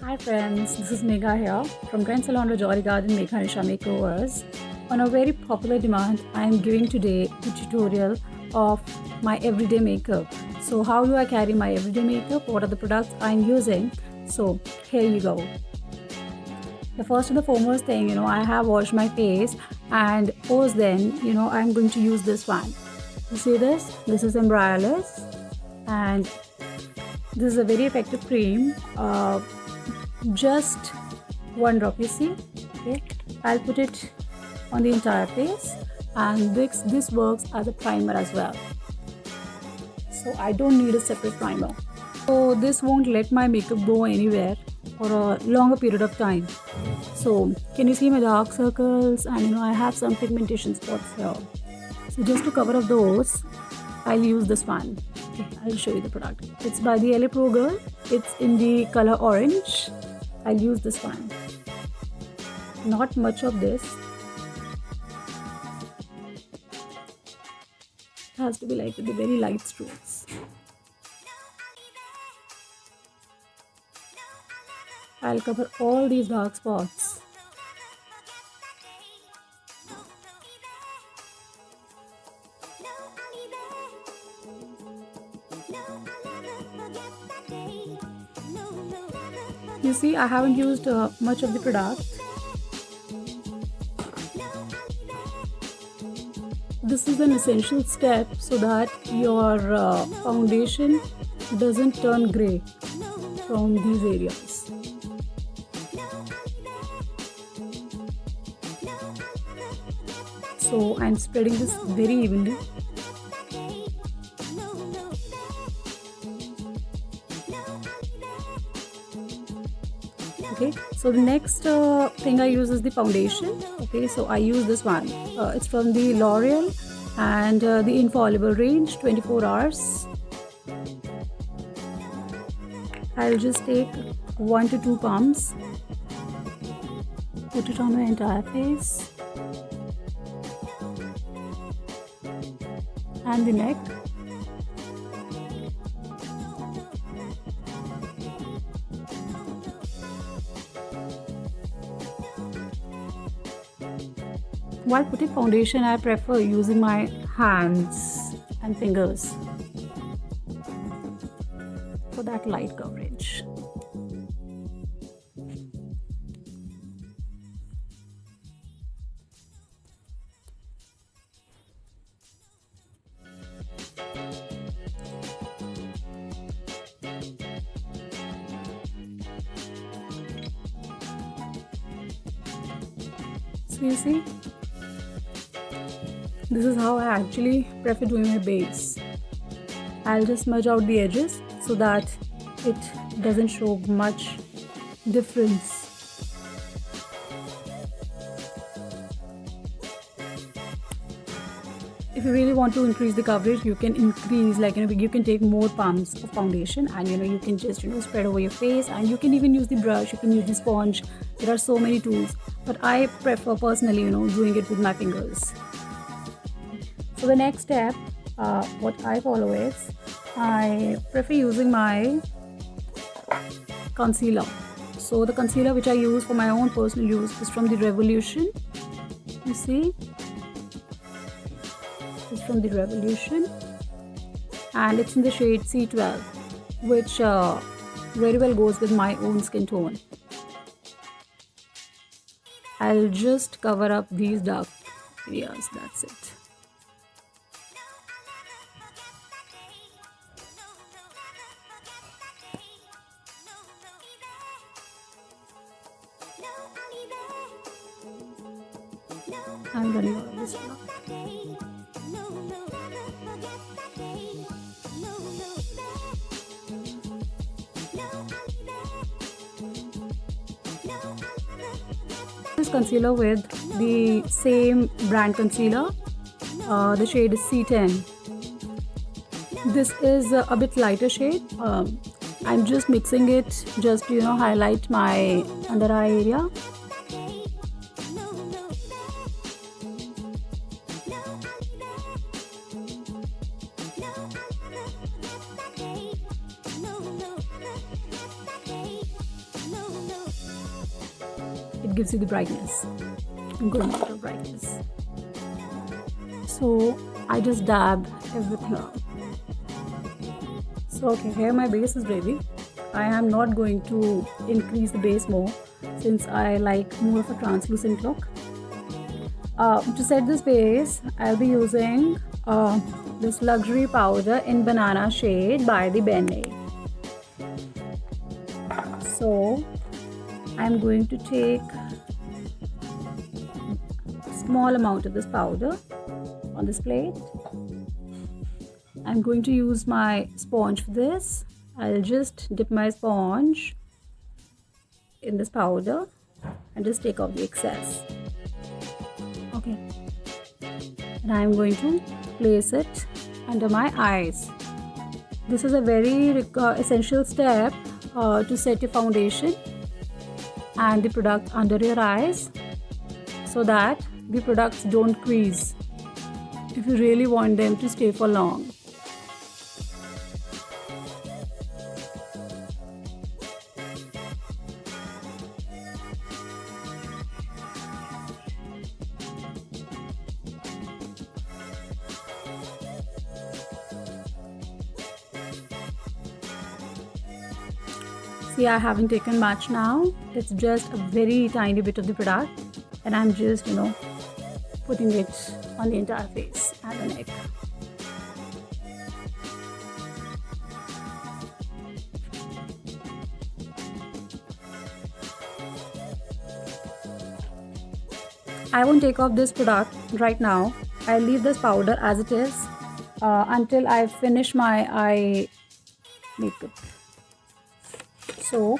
Hi friends, this is Megha here from Grand Salon Rajouri Garden Megha Nisha Makeovers. On a very popular demand, I am giving today the tutorial of my everyday makeup. So how do I carry my everyday makeup? What are the products I'm using? So here you go. The first and the foremost thing, I have washed my face, and post then, I'm going to use this one. You see this? This is Embryoless, and this is a very effective cream. Just one drop, you see. Okay, I'll put it on the entire face, and this works as a primer as well, so I don't need a separate primer. So this won't let my makeup go anywhere for a longer period of time. So can you see my dark circles, and I have some pigmentation spots here. So just to cover up those, I'll use this one. Okay, I'll show you the product. It's by the LA Pro Girl. It's in the color orange. I'll use this one. Not much of this. It has to be like with the very light strokes. I'll cover all these dark spots. You see, I haven't used much of the product. This is an essential step so that your foundation doesn't turn gray from these areas. So I'm spreading this very evenly. Okay, so the next thing I use is the foundation. Okay, so I use this one. It's from the L'Oreal and the Infallible range, 24 hours. I'll just take 1 to 2 pumps, put it on my entire face and the neck. While putting foundation, I prefer using my hands and fingers for that light coverage. So you see, this is how I actually prefer doing my base. I'll just smudge out the edges so that it doesn't show much difference. If you really want to increase the coverage, you can increase, you can take more pumps of foundation, and you can just spread over your face, and you can even use the brush, you can use the sponge. There are so many tools, but I prefer personally doing it with my fingers. So the next step, what I follow is, I prefer using my concealer. So the concealer which I use for my own personal use is from the Revolution. You see, it's from the Revolution, and it's in the shade C12, which very well goes with my own skin tone. I'll just cover up these dark areas, that's it. I'm running out of this one. This concealer with the same brand concealer. The shade is C10. This is a bit lighter shade. I'm just mixing it just to highlight my under eye area. gives you the brightness, good amount of brightness. So I just dab everything around. So okay, here my base is ready. I am not going to increase the base more since I like more of a translucent look. To set this base, I'll be using this luxury powder in banana shade by the Bene. So I'm going to take a small amount of this powder on this plate. I'm going to use my sponge for this. I'll just dip my sponge in this powder and just take off the excess. Okay. And I'm going to place it under my eyes. This is a very essential step to set your foundation and the product under your eyes so that the products don't crease if you really want them to stay for long. See, I haven't taken much now. It's just a very tiny bit of the product and I'm just, putting it on the entire face and the neck. I won't take off this product right now. I'll leave this powder as it is until I finish my eye makeup. So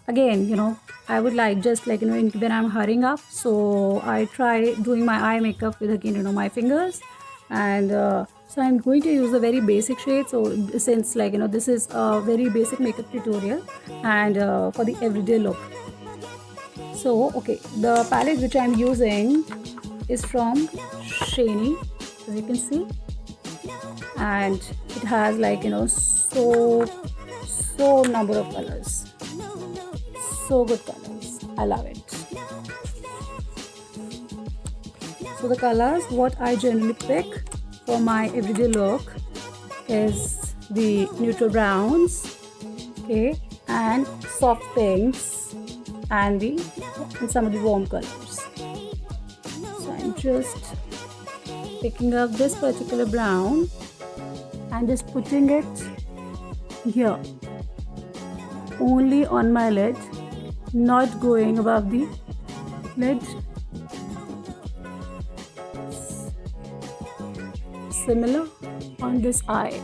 again, I would like just like when I'm hurrying up, so I try doing my eye makeup with my fingers, and so I'm going to use a very basic shade. So since this is a very basic makeup tutorial and for the everyday look. So okay, the palette which I'm using is from Shani, as you can see, and it has so number of colors, so good colors. I love it. So the colors what I generally pick for my everyday look is the neutral browns, okay, and soft pinks and some of the warm colors. So I'm just picking up this particular brown and just putting it here, only on my lid, not going above the lid. Similar on this eye.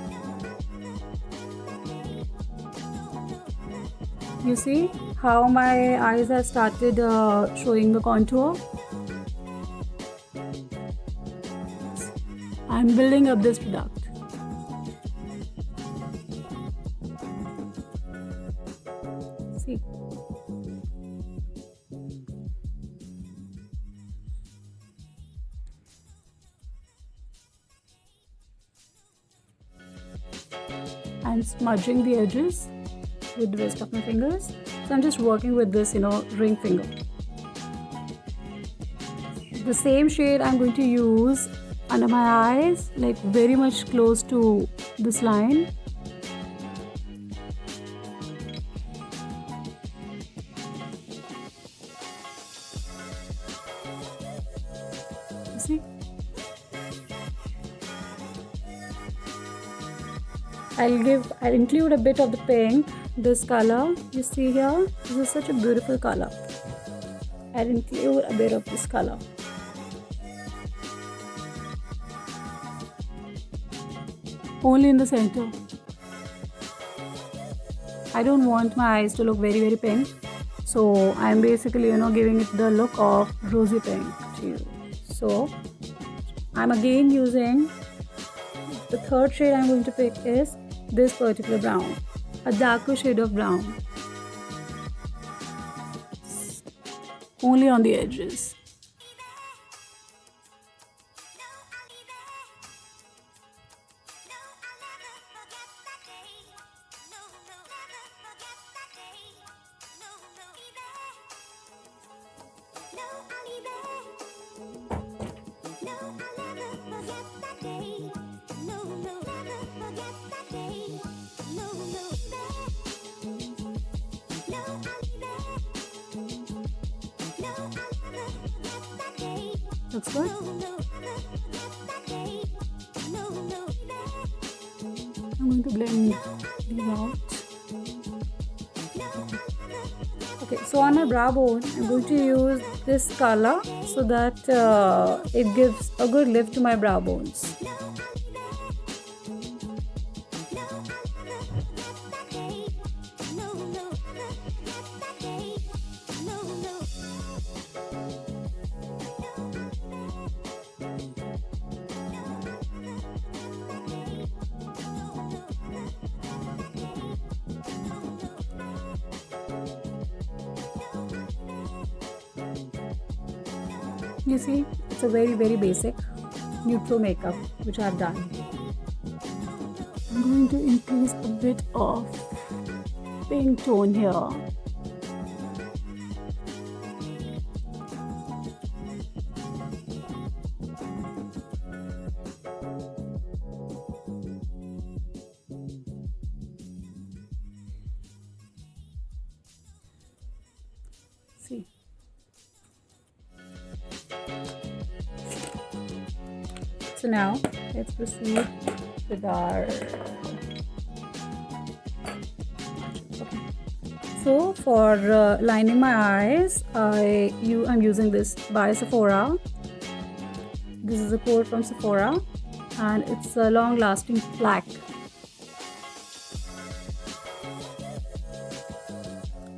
You see how my eyes have started showing the contour. I'm building up this product. See. I'm smudging the edges with the rest of my fingers. So I'm just working with this, ring finger. The same shade I'm going to use under my eyes, like very much close to this line. You see? I'll include a bit of the pink, this color you see here. This is such a beautiful color. I'll include a bit of this color. Only in the center. I don't want my eyes to look very, very pink. So I'm basically, giving it the look of rosy pink to you. So I'm again using the third shade I'm going to pick is this particular brown, a darker shade of brown, only on the edges. Looks good. I'm going to blend these out. Okay, so on my brow bone, I'm going to use this color so that it gives a good lift to my brow bones. You see, it's a very basic neutral makeup which I've done. I'm going to increase a bit of pink tone here. See. So now let's proceed with our. Okay. So for lining my eyes, I'm using this by Sephora. This is a code from Sephora, and it's a long-lasting black.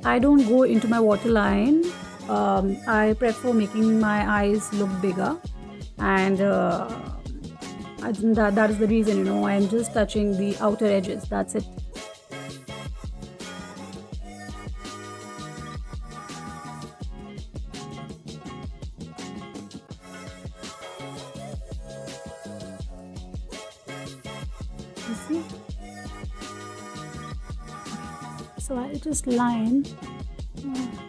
I don't go into my waterline. I prefer making my eyes look bigger, and that is the reason, you know, I'm just touching the outer edges. That's it. You see? So I'll just line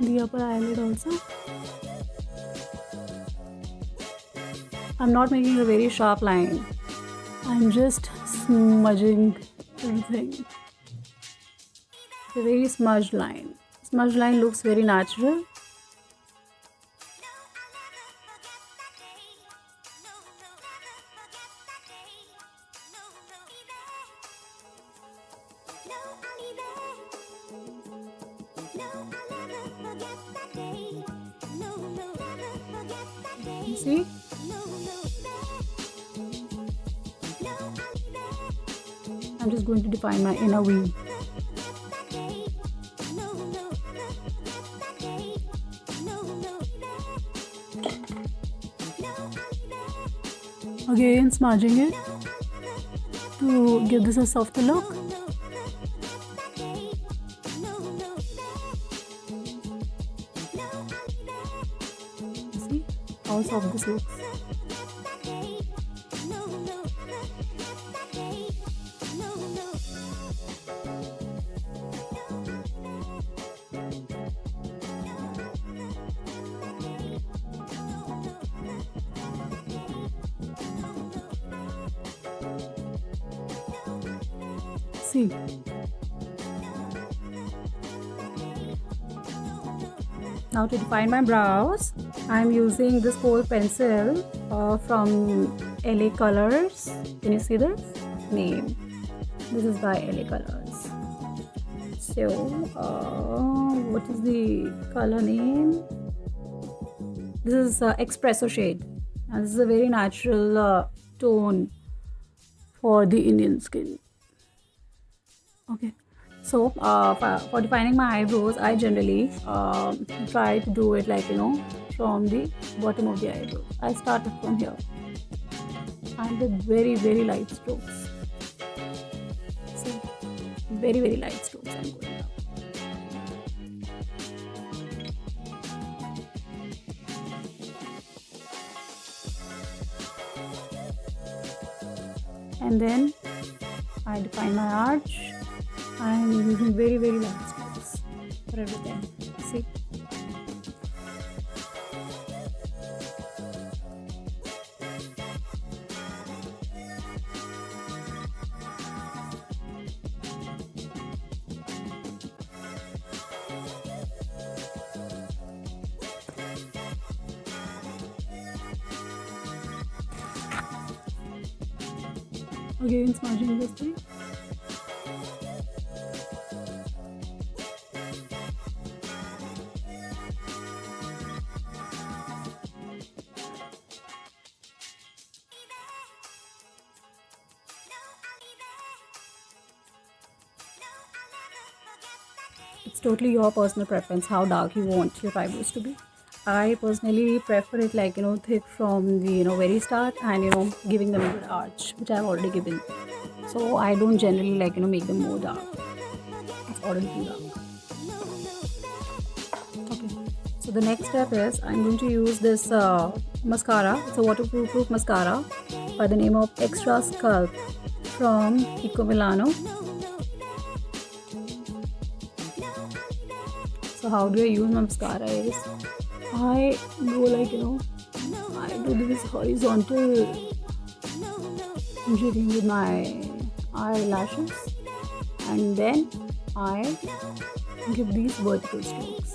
the upper eyelid also. I'm not making a very sharp line. I'm just smudging everything. It's a very smudged line. Smudged line looks very natural. You see? I'm just going to define my inner V. Again, smudging it to give this a softer look. See how soft this looks. See, now to define my brows, I'm using this coal pencil from LA Colors. Can you see this name? This is by LA Colors. So, what is the color name? This is Espresso shade, and this is a very natural tone for the Indian skin. Okay, so for defining my eyebrows, I generally try to do it like, you know, from the bottom of the eyebrow. I started from here and with very light strokes. So very light strokes I'm going down. And then I define my arch. I'm using very light strokes for everything. See? Again smudging this thing. It's totally your personal preference how dark you want your eyebrows to be. I personally prefer it like thick from the very start, and giving them a good arch, which I've already given. So I don't generally like make them more dark. It's already too dark. Okay. So the next step is I'm going to use this mascara. It's a waterproof mascara by the name of Extra Sculpt from Kiko Milano. So how do I use my mascara is I go like I do this horizontal jiggling with my eyelashes, and then I give these vertical strokes.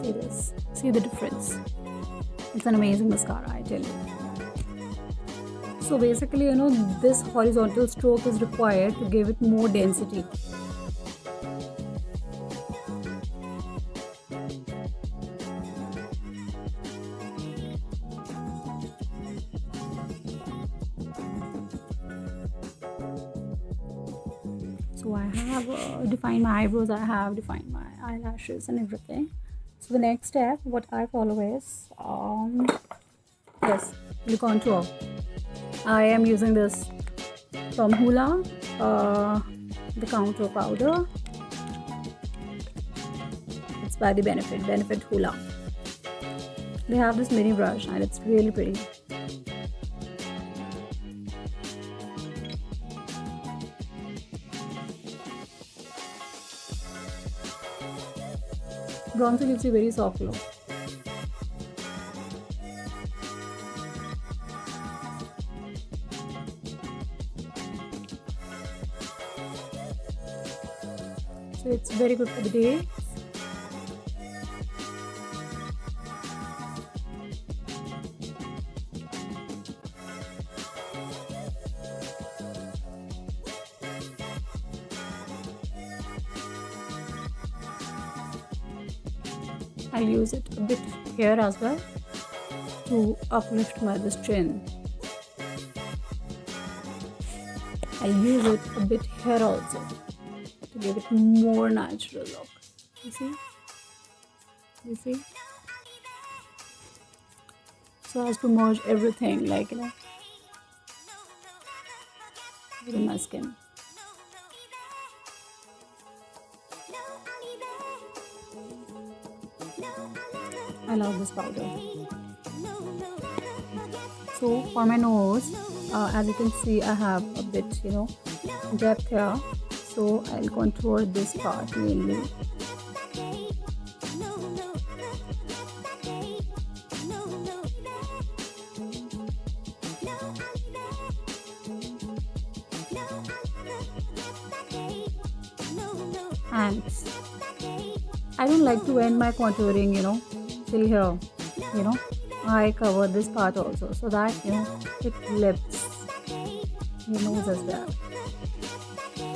See this, see the difference. It's an amazing mascara, I tell you. So basically this horizontal stroke is required to give it more density. So I have defined my eyebrows, I have defined my eyelashes and everything. So the next step, what I follow is, the contour. I am using this from Hoola, the contour powder. It's by the Benefit Hoola. They have this mini brush and it's really pretty. Bronzer gives you very soft glow. So it's very good for the day. I'll use it a bit here as well to uplift my this chin. I'll use it a bit here also to give it more natural look. You see? You see? So as to merge everything within my skin. I love this powder. So for my nose, as you can see, I have a bit, depth here. So I'll contour this part mainly. And I don't like to end my contouring, till here. I cover this part also so that it lifts your nose as well.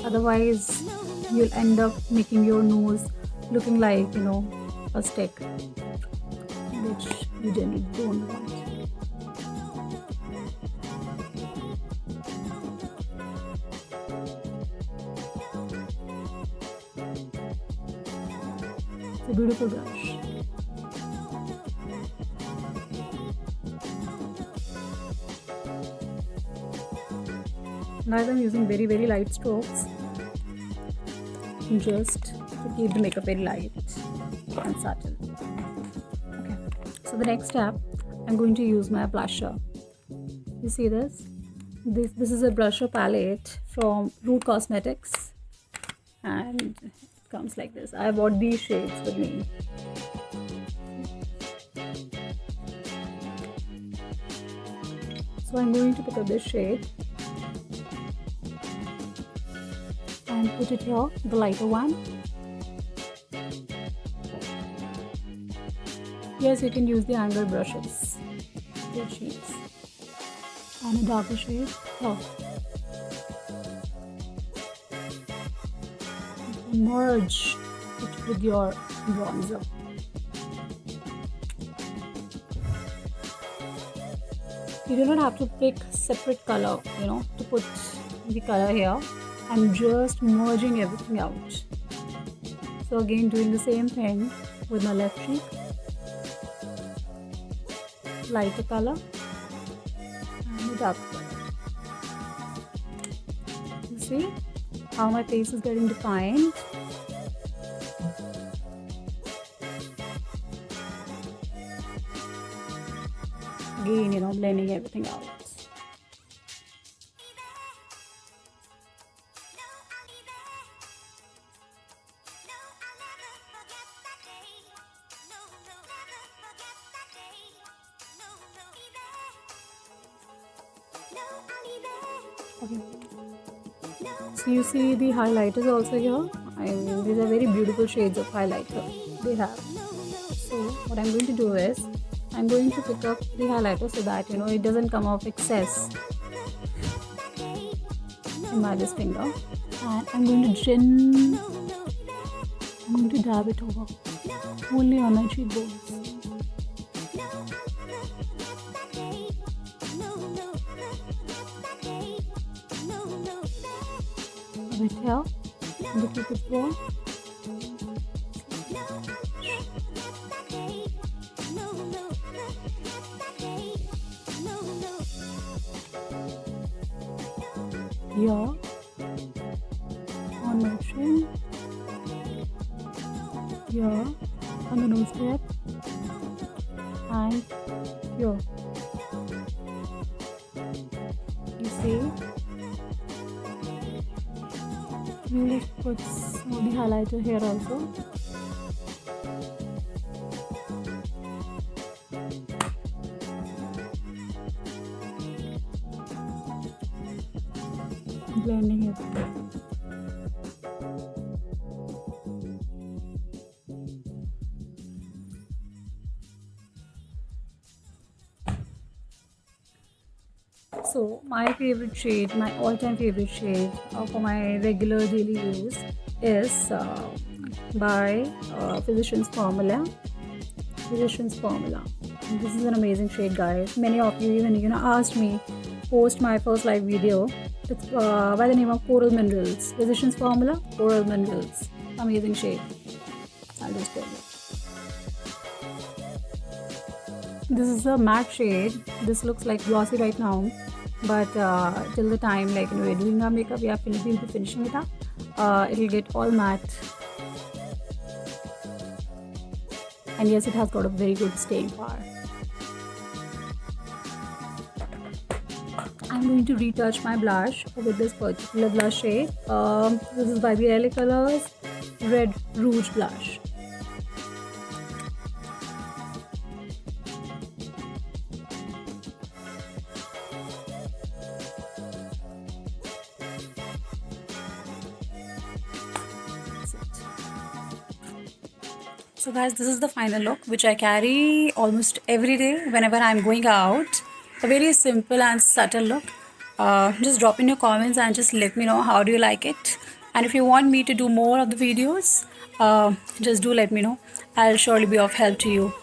Otherwise you'll end up making your nose looking like a stick, which you generally don't want. It's a beautiful brush. Guys, I'm using very light strokes just to keep the makeup very light and subtle. Okay, so the next step, I'm going to use my blusher. You see this? This is a blusher palette from Root Cosmetics, and it comes like this. I bought these shades with me. So I'm going to pick up this shade and put it here, the lighter one. Yes, you can use the angled brushes, good shades, and a darker shade here. Merge it with your bronzer. You do not have to pick separate color, to put the color here. I'm just merging everything out. So again, doing the same thing with my left cheek. Lighter color and a dark color. You see how my face is getting defined. Again, blending everything out. Okay. So you see the highlighters also here. These are very beautiful shades of highlighter they have. So what I'm going to do is I'm going to pick up the highlighter so that it doesn't come off excess in my this finger, and I'm going to dab it over only on my cheekbones. A bit here in the cupid's bow. Here on my chin, here on the nose tip, and here. You see, we'll put some of the highlighter here also. Blending it. So my favorite shade, my all-time favorite shade for my regular daily use is by Physicians Formula. Physicians Formula. And this is an amazing shade, guys. Many of you even asked me post my first live video. It's by the name of Coral Minerals. Physicians Formula, Coral Minerals. Amazing shade. I'll just tell you. This is a matte shade. This looks like glossy right now, but till the time we're doing our makeup, we'll be finishing it up. It'll get all matte, and yes, it has got a very good staying power. I'm going to retouch my blush with this particular blush shade. This is by the LA Colors Red Rouge Blush. So guys, this is the final look which I carry almost every day whenever I'm going out. A very simple and subtle look. Just drop in your comments and just let me know how do you like it. And if you want me to do more of the videos, just do let me know. I'll surely be of help to you.